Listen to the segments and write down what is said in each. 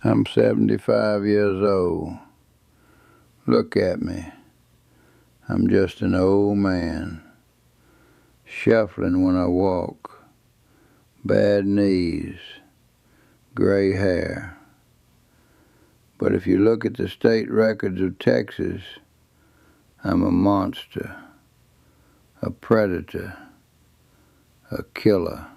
I'm 75 years old. Look at me. I'm just an old man, shuffling when I walk, bad knees, gray hair. But if you look at the state records of Texas, I'm a monster, a predator, a killer.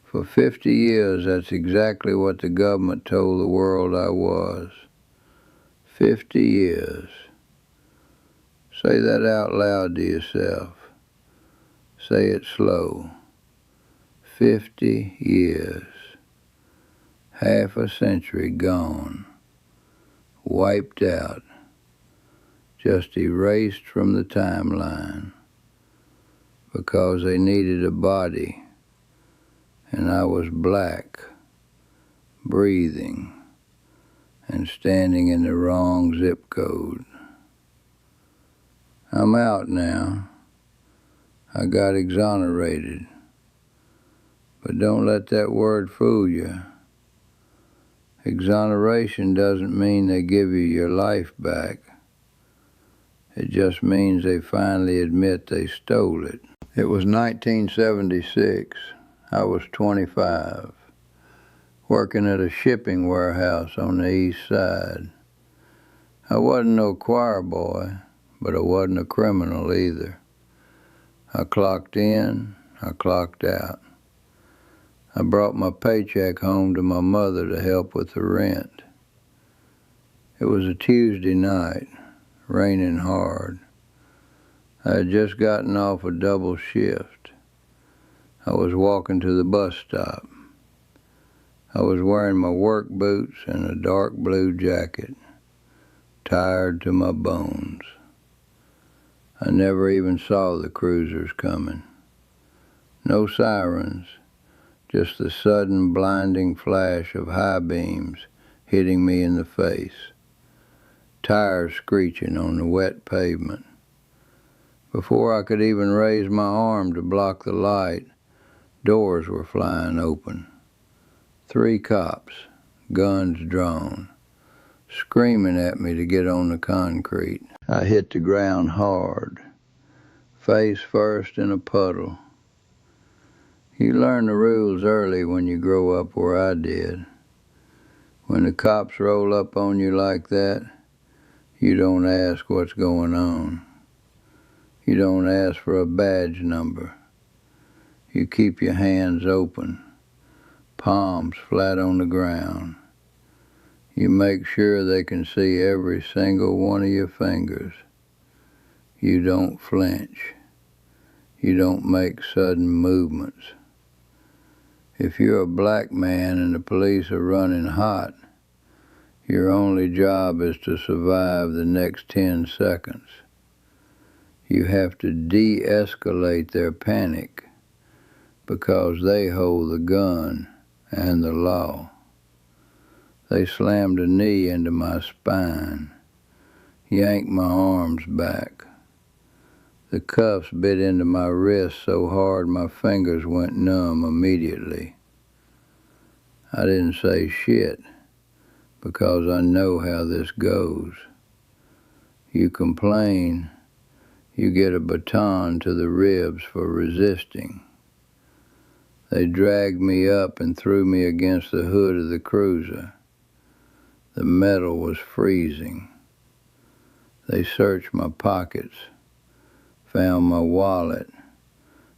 For 50 years, that's exactly what the government told the world I was. 50 years. Say that out loud to yourself. Say it slow. 50 years. Half a century gone. Wiped out. Just erased from the timeline. Because they needed a body. And I was black. Breathing. And standing in the wrong zip code. I'm out now. I got exonerated. But don't let that word fool you. Exoneration doesn't mean they give you your life back. It just means they finally admit they stole it. It was 1976. I was 25, working at a shipping warehouse on the east side. I wasn't no choir boy, but I wasn't a criminal either. I clocked in, I clocked out. I brought my paycheck home to my mother to help with the rent. It was a Tuesday night, raining hard. I had just gotten off a double shift. I was walking to the bus stop. I was wearing my work boots and a dark blue jacket, tired to my bones. I never even saw the cruisers coming. No sirens, just the sudden blinding flash of high beams hitting me in the face. Tires screeching on the wet pavement. Before I could even raise my arm to block the light, doors were flying open. 3 cops, guns drawn, screaming at me to get on the concrete. I hit the ground hard, face first in a puddle. You learn the rules early when you grow up where I did. When the cops roll up on you like that, you don't ask what's going on. You don't ask for a badge number. You keep your hands open, palms flat on the ground. You make sure they can see every single one of your fingers. You don't flinch. You don't make sudden movements. If you're a black man and the police are running hot, your only job is to survive the next 10 seconds. You have to de-escalate their panic because they hold the gun and the law. They slammed a knee into my spine, yanked my arms back. The cuffs bit into my wrist so hard my fingers went numb immediately. I didn't say shit because I know how this goes. You complain, you get a baton to the ribs for resisting. They dragged me up and threw me against the hood of the cruiser. The metal was freezing. They searched my pockets, found my wallet,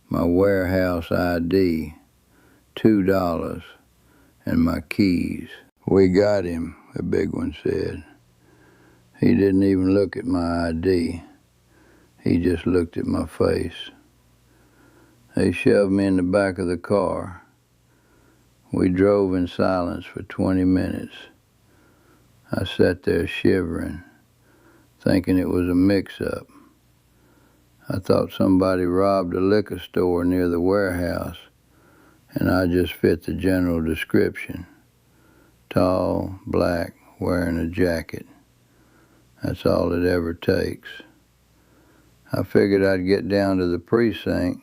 my warehouse ID, $2, and my keys. "We got him," the big one said. He didn't even look at my ID. He just looked at my face. They shoved me in the back of the car. We drove in silence for 20 minutes. I sat there shivering, thinking it was a mix-up. I thought somebody robbed a liquor store near the warehouse, and I just fit the general description. Tall, black, wearing a jacket. That's all it ever takes. I figured I'd get down to the precinct.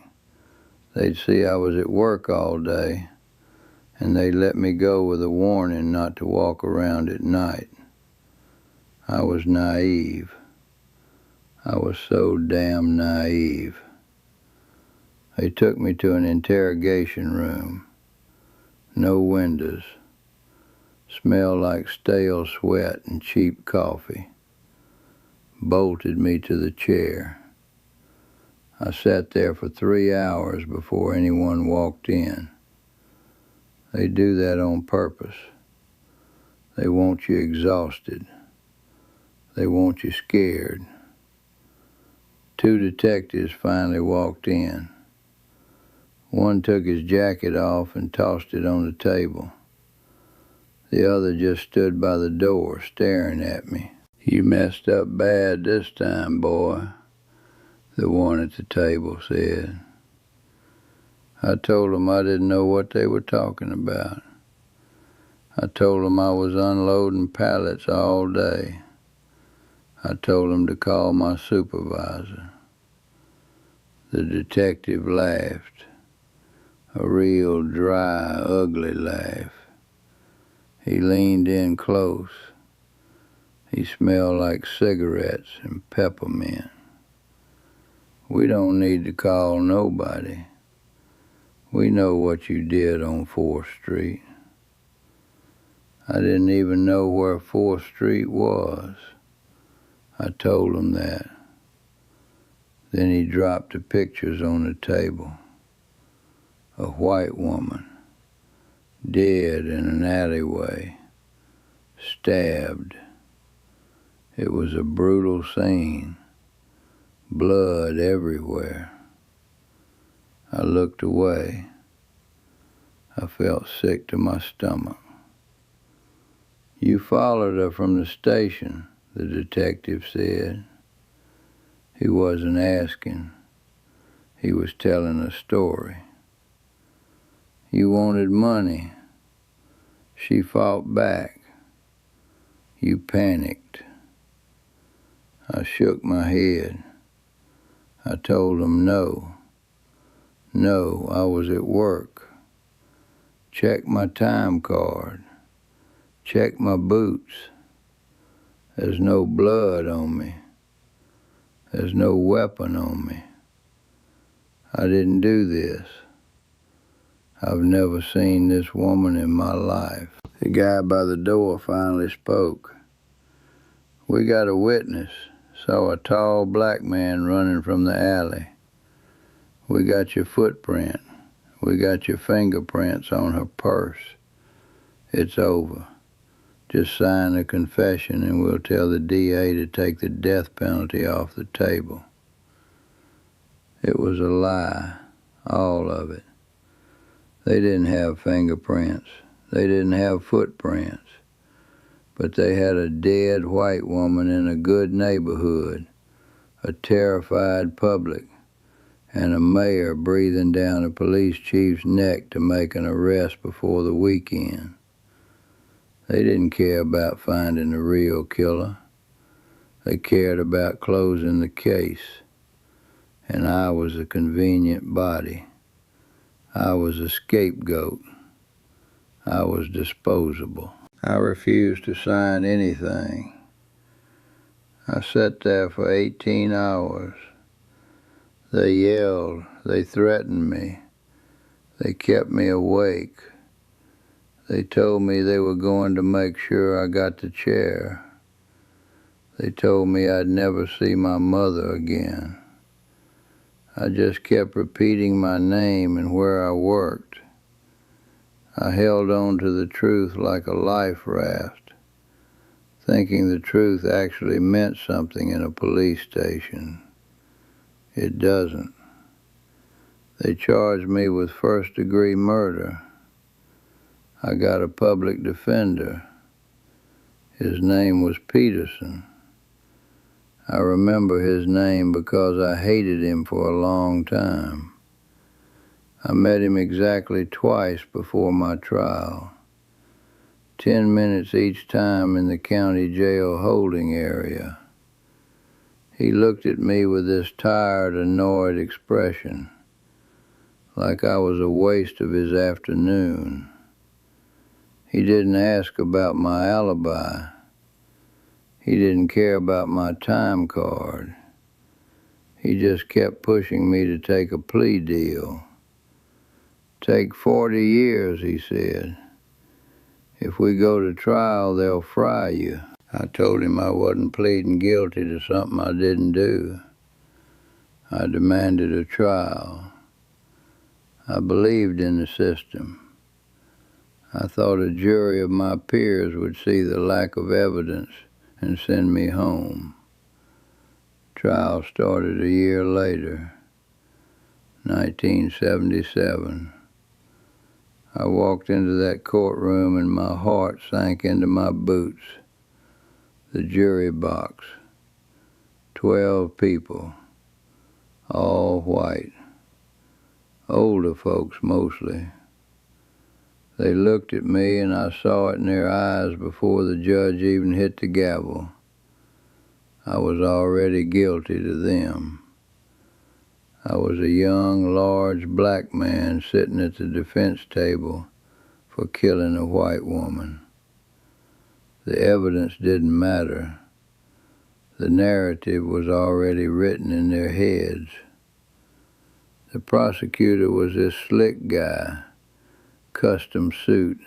They'd see I was at work all day, and they let me go with a warning not to walk around at night. I was naive. I was so damn naive. They took me to an interrogation room. No windows. Smelled like stale sweat and cheap coffee. Bolted me to the chair. I sat there for 3 hours before anyone walked in. They do that on purpose. They want you exhausted. They want you scared. 2 detectives finally walked in. One took his jacket off and tossed it on the table. The other just stood by the door staring at me. "You messed up bad this time, boy," the one at the table said. I told them I didn't know what they were talking about. I told them I was unloading pallets all day. I told them to call my supervisor. The detective laughed, a real dry, ugly laugh. He leaned in close. He smelled like cigarettes and peppermint. "We don't need to call nobody. We know what you did on 4th Street. I didn't even know where 4th Street was. I told him that. Then he dropped the pictures on the table. A white woman, dead in an alleyway, stabbed. It was a brutal scene. Blood everywhere. I looked away. I felt sick to my stomach. "You followed her from the station," the detective said. He wasn't asking. He was telling a story. "You wanted money. She fought back. You panicked." I shook my head. I told him no. No, I was at work. Check my time card. Check my boots. There's no blood on me. There's no weapon on me. I didn't do this. I've never seen this woman in my life. The guy by the door finally spoke. "We got a witness. Saw a tall black man running from the alley. We got your footprint. We got your fingerprints on her purse. It's over. Just sign the confession and we'll tell the DA to take the death penalty off the table." It was a lie, all of it. They didn't have fingerprints. They didn't have footprints. But they had a dead white woman in a good neighborhood, a terrified public, and a mayor breathing down a police chief's neck to make an arrest before the weekend. They didn't care about finding the real killer. They cared about closing the case. And I was a convenient body. I was a scapegoat. I was disposable. I refused to sign anything. I sat there for 18 hours. They yelled. They threatened me. They kept me awake. They told me they were going to make sure I got the chair. They told me I'd never see my mother again. I just kept repeating my name and where I worked. I held on to the truth like a life raft, thinking the truth actually meant something in a police station. It doesn't. They charged me with first-degree murder. I got a public defender. His name was Peterson. I remember his name because I hated him for a long time. I met him exactly twice before my trial. 10 minutes each time in the county jail holding area. He looked at me with this tired, annoyed expression, like I was a waste of his afternoon. He didn't ask about my alibi. He didn't care about my time card. He just kept pushing me to take a plea deal. Take 40 years, he said. If we go to trial, they'll fry you. I told him I wasn't pleading guilty to something I didn't do. I demanded a trial. I believed in the system. I thought a jury of my peers would see the lack of evidence and send me home. Trial started a year later, 1977. I walked into that courtroom and my heart sank into my boots. The jury box, 12 people, all white, older folks mostly. They looked at me and I saw it in their eyes before the judge even hit the gavel. I was already guilty to them. I was a young, large black man sitting at the defense table for killing a white woman. The evidence didn't matter. The narrative was already written in their heads. The prosecutor was this slick guy, custom suit,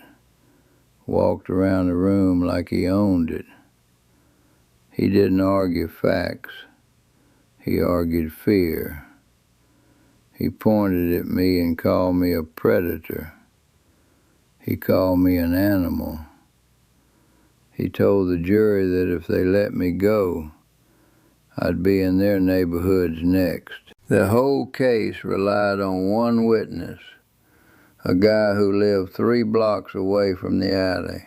walked around the room like he owned it. He didn't argue facts. He argued fear. He pointed at me and called me a predator. He called me an animal. He told the jury that if they let me go, I'd be in their neighborhoods next. The whole case relied on one witness, a guy who lived 3 blocks away from the alley.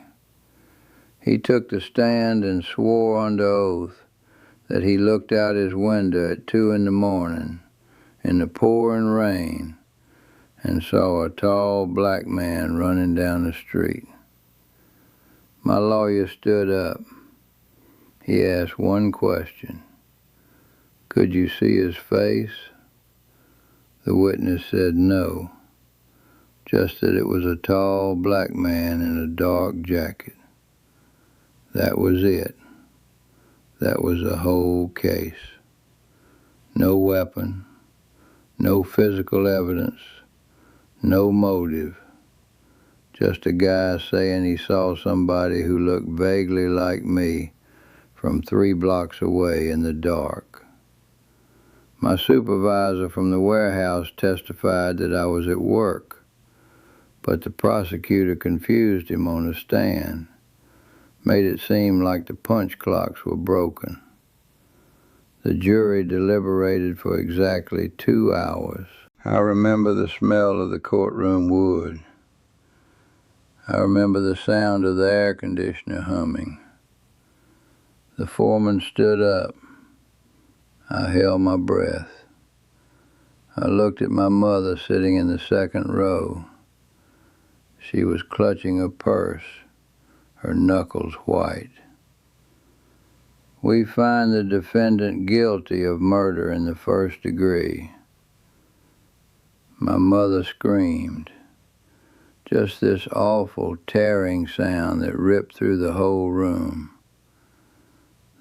He took the stand and swore under oath that he looked out his window at 2 a.m. in the pouring rain and saw a tall black man running down the street. My lawyer stood up. He asked one question. Could you see his face? The witness said no, just that it was a tall black man in a dark jacket. That was it. That was the whole case. No weapon, no physical evidence, no motive. Just a guy saying he saw somebody who looked vaguely like me from 3 blocks away in the dark. My supervisor from the warehouse testified that I was at work, but the prosecutor confused him on the stand, made it seem like the punch clocks were broken. The jury deliberated for exactly 2 hours. I remember the smell of the courtroom wood. I remember the sound of the air conditioner humming. The foreman stood up. I held my breath. I looked at my mother sitting in the second row. She was clutching a purse, her knuckles white. We find the defendant guilty of murder in the 1st degree. My mother screamed. Just this awful tearing sound that ripped through the whole room.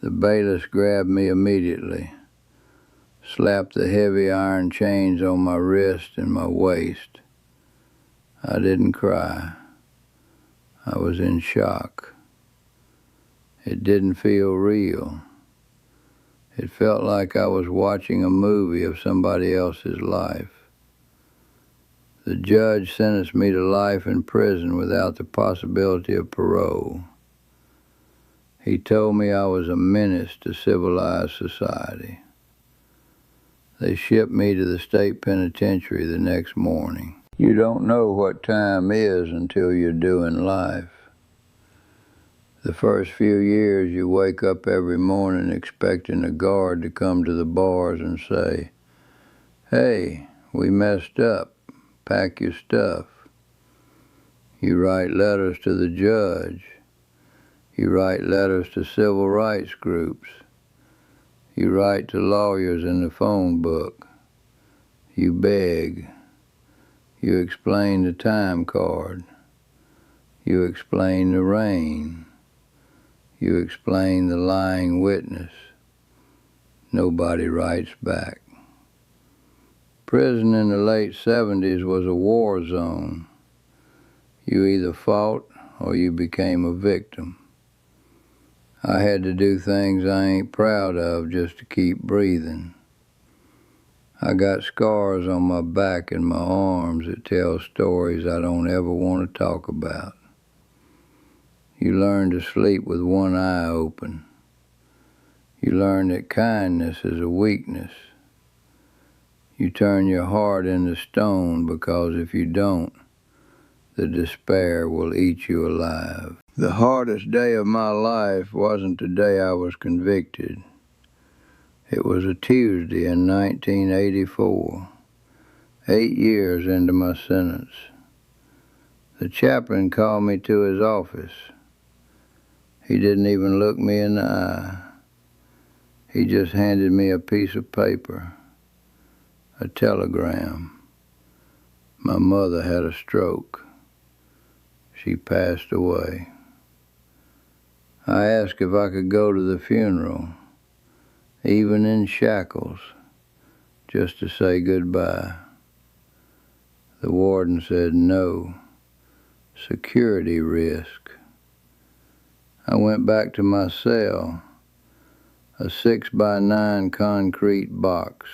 The bailiffs grabbed me immediately, slapped the heavy iron chains on my wrist and my waist. I didn't cry. I was in shock. It didn't feel real. It felt like I was watching a movie of somebody else's life. The judge sentenced me to life in prison without the possibility of parole. He told me I was a menace to civilized society. They shipped me to the state penitentiary the next morning. You don't know what time is until you're doing life. The first few years you wake up every morning expecting a guard to come to the bars and say, "Hey, we messed up. Pack your stuff." You write letters to the judge. You write letters to civil rights groups. You write to lawyers in the phone book. You beg. You explain the time card. You explain the rain. You explain the lying witness. Nobody writes back. Prison in the late 70s was a war zone. You either fought or you became a victim. I had to do things I ain't proud of just to keep breathing. I got scars on my back and my arms that tell stories I don't ever want to talk about. You learn to sleep with one eye open. You learn that kindness is a weakness. You turn your heart into stone because if you don't, the despair will eat you alive. The hardest day of my life wasn't the day I was convicted. It was a Tuesday in 1984, 8 years into my sentence. The chaplain called me to his office. He didn't even look me in the eye. He just handed me a piece of paper, a telegram. My mother had a stroke. She passed away. I asked if I could go to the funeral, even in shackles, just to say goodbye. The warden said no, security risk. I went back to my cell, a 6x9 concrete box.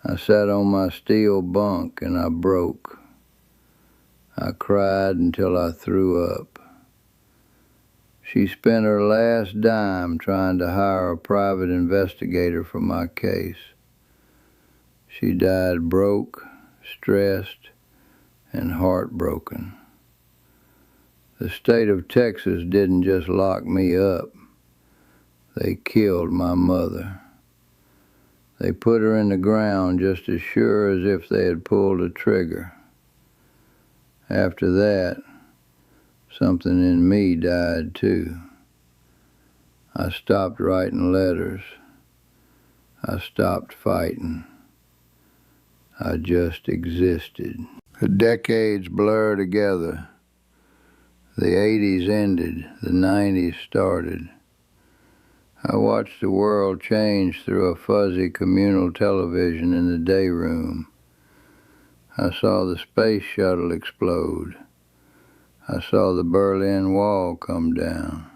I sat on my steel bunk and I broke. I cried until I threw up. She spent her last dime trying to hire a private investigator for my case. She died broke, stressed, and heartbroken. The state of Texas didn't just lock me up. They killed my mother. They put her in the ground just as sure as if they had pulled a trigger. After that, something in me died too. I stopped writing letters. I stopped fighting. I just existed. The decades blur together. The 80s ended, the 90s started. I watched the world change through a fuzzy communal television in the day room. I saw the space shuttle explode. I saw the Berlin Wall come down.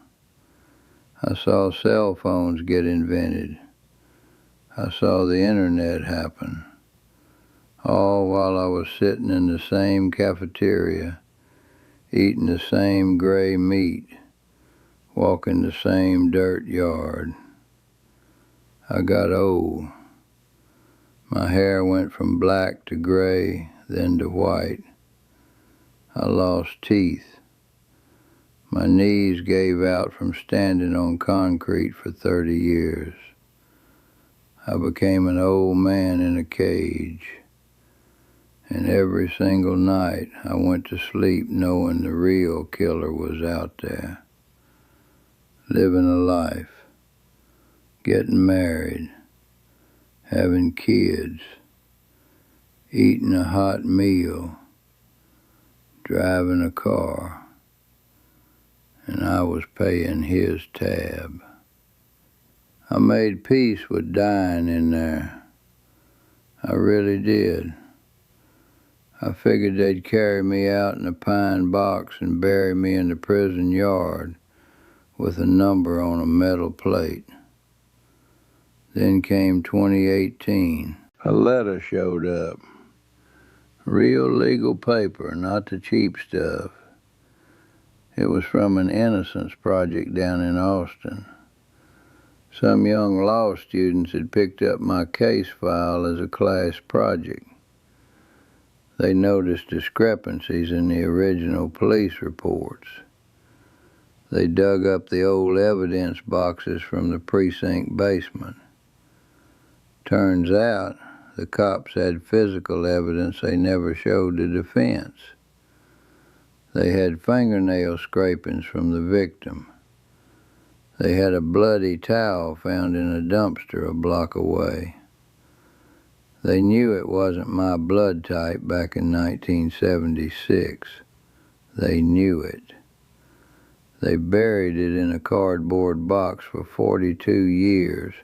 I saw cell phones get invented. I saw the internet happen. All while I was sitting in the same cafeteria, eating the same gray meat, walking the same dirt yard. I got old. My hair went from black to gray, then to white. I lost teeth. My knees gave out from standing on concrete for 30 years. I became an old man in a cage. And every single night I went to sleep knowing the real killer was out there. Living a life, getting married, having kids, eating a hot meal, driving a car, and I was paying his tab. I made peace with dying in there. I really did. I figured they'd carry me out in a pine box and bury me in the prison yard with a number on a metal plate. Then came 2018. A letter showed up. Real legal paper, not the cheap stuff. It was from an Innocence Project down in Austin. Some young law students had picked up my case file as a class project. They noticed discrepancies in the original police reports. They dug up the old evidence boxes from the precinct basement. Turns out, the cops had physical evidence they never showed the defense. They had fingernail scrapings from the victim. They had a bloody towel found in a dumpster a block away. They knew it wasn't my blood type back in 1976. They knew it. They buried it in a cardboard box for 42 years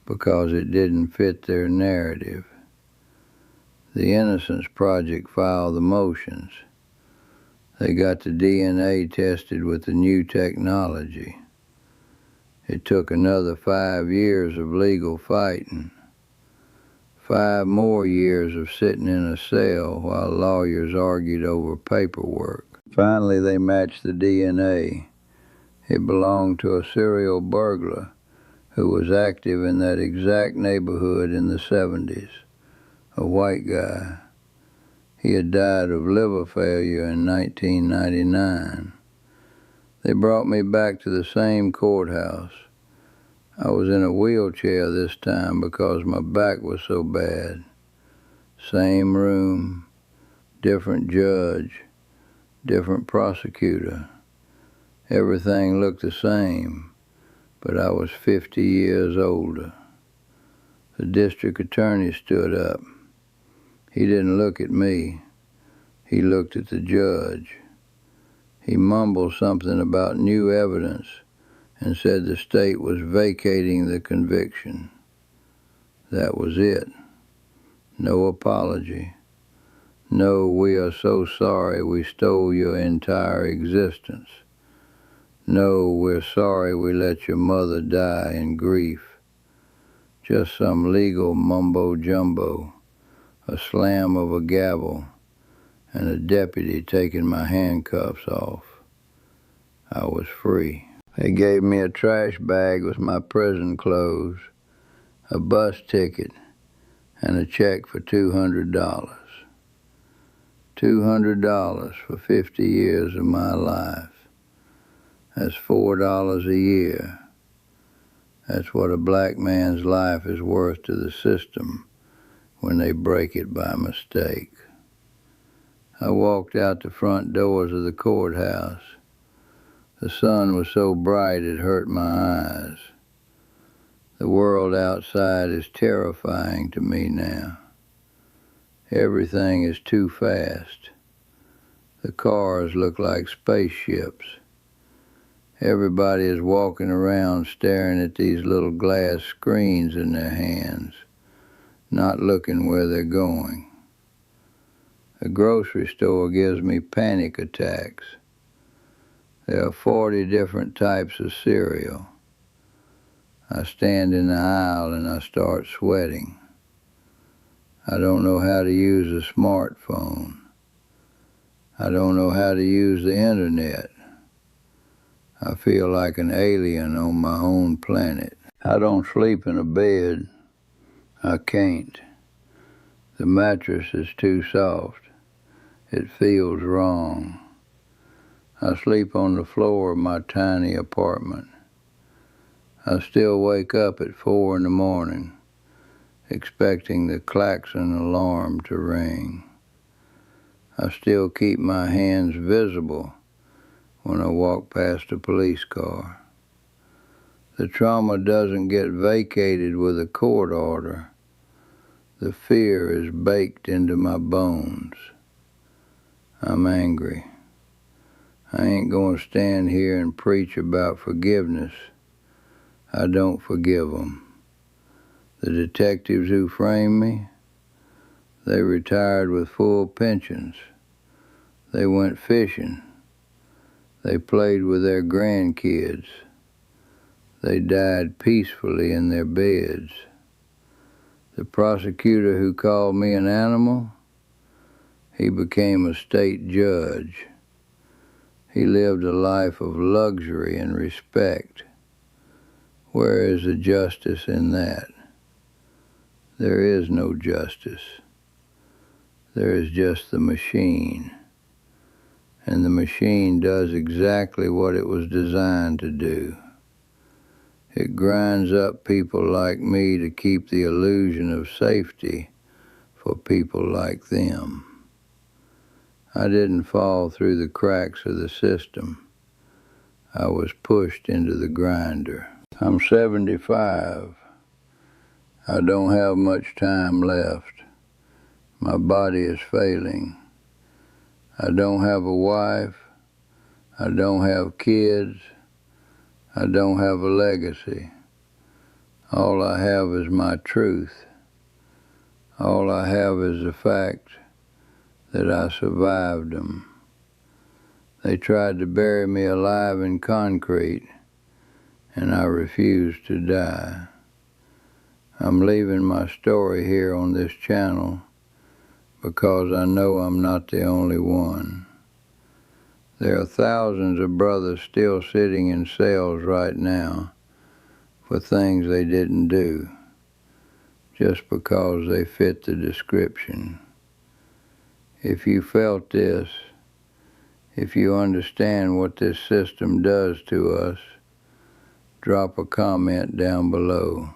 because it didn't fit their narrative. The Innocence Project filed the motions. They got the DNA tested with the new technology. It took another 5 years of legal fighting. 5 more years of sitting in a cell while lawyers argued over paperwork. Finally, they matched the DNA. It belonged to a serial burglar who was active in that exact neighborhood in the 70s, a white guy. He had died of liver failure in 1999. They brought me back to the same courthouse. I was in a wheelchair this time because my back was so bad. Same room, different judge, different prosecutor. Everything looked the same, but I was 50 years older. The district attorney stood up. He didn't look at me. He looked at the judge. He mumbled something about new evidence and said the state was vacating the conviction. That was it. No apology. No, we are so sorry we stole your entire existence. No, we're sorry we let your mother die in grief. Just some legal mumbo-jumbo, a slam of a gavel, and a deputy taking my handcuffs off. I was free. They gave me a trash bag with my prison clothes, a bus ticket, and a check for $200. $200 for 50 years of my life. That's $4 a year. That's what a black man's life is worth to the system when they break it by mistake. I walked out the front doors of the courthouse. The sun was so bright it hurt my eyes. The world outside is terrifying to me now. Everything is too fast. The cars look like spaceships. Everybody is walking around staring at these little glass screens in their hands, not looking where they're going. The grocery store gives me panic attacks. There are 40 different types of cereal. I stand in the aisle and I start sweating. I don't know how to use a smartphone. I don't know how to use the internet. I feel like an alien on my own planet. I don't sleep in a bed. I can't. The mattress is too soft. It feels wrong. I sleep on the floor of my tiny apartment. I still wake up at 4 in the morning, expecting the klaxon alarm to ring. I still keep my hands visible when I walk past a police car. The trauma doesn't get vacated with a court order. The fear is baked into my bones. I'm angry. I ain't going to stand here and preach about forgiveness. I don't forgive them. The detectives who framed me, they retired with full pensions. They went fishing. They played with their grandkids. They died peacefully in their beds. The prosecutor who called me an animal, he became a state judge. He lived a life of luxury and respect. Where is the justice in that? There is no justice. There is just the machine. And the machine does exactly what it was designed to do. It grinds up people like me to keep the illusion of safety for people like them. I didn't fall through the cracks of the system. I was pushed into the grinder. I'm 75. I don't have much time left. My body is failing. I don't have a wife. I don't have kids. I don't have a legacy. All I have is my truth. All I have is the fact that I survived them. They tried to bury me alive in concrete, and I refused to die. I'm leaving my story here on this channel because I know I'm not the only one. There are thousands of brothers still sitting in cells right now for things they didn't do, just because they fit the description. If you felt this, if you understand what this system does to us, drop a comment down below.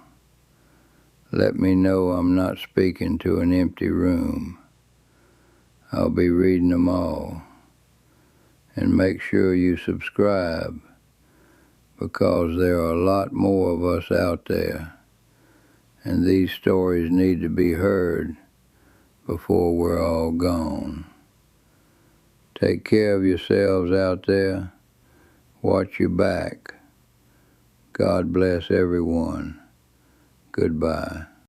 Let me know I'm not speaking to an empty room. I'll be reading them all. And make sure you subscribe, because there are a lot more of us out there, and these stories need to be heard before we're all gone. Take care of yourselves out there. Watch your back. God bless everyone. Goodbye.